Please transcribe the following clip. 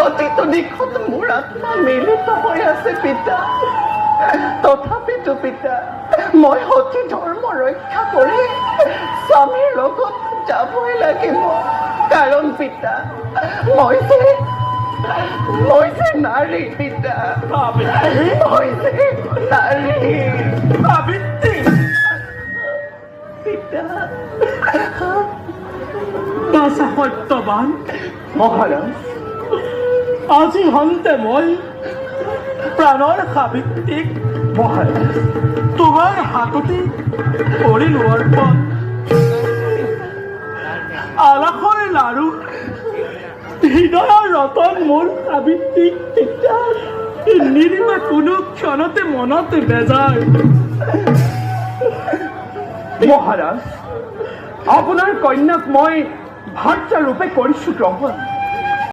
প্ৰতিটো দিশত মোৰ আত্মা মিলিত হৈ আছে পিতা। তথাপিতো পিতা, মই সতী ধৰ্ম ৰক্ষা কৰি স্বামীৰ লগত যাবই লাগিব। কাৰণ পিতা, মই যে নাৰী পিতা, মই যে নাৰী পিতা। দাসা সত্যবান মহাৰাজ, আজি হন্তে মই প্ৰাণৰ সাবিত্ৰীক মহাৰাজ, তোমাৰ হাততে কৰিলো অৰ্পণ। আলাসৰ লাৰু হৃদয়ৰ ৰতন মোৰ সাবিত্ৰীক পিতা, নিৰিমা কোনো ক্ষণতে মনতে বেজাৰ। মহাৰাজ, আপোনাৰ কন্যাক মই ভাৰ্যা ৰূপে কৰিছো গ্ৰহণ।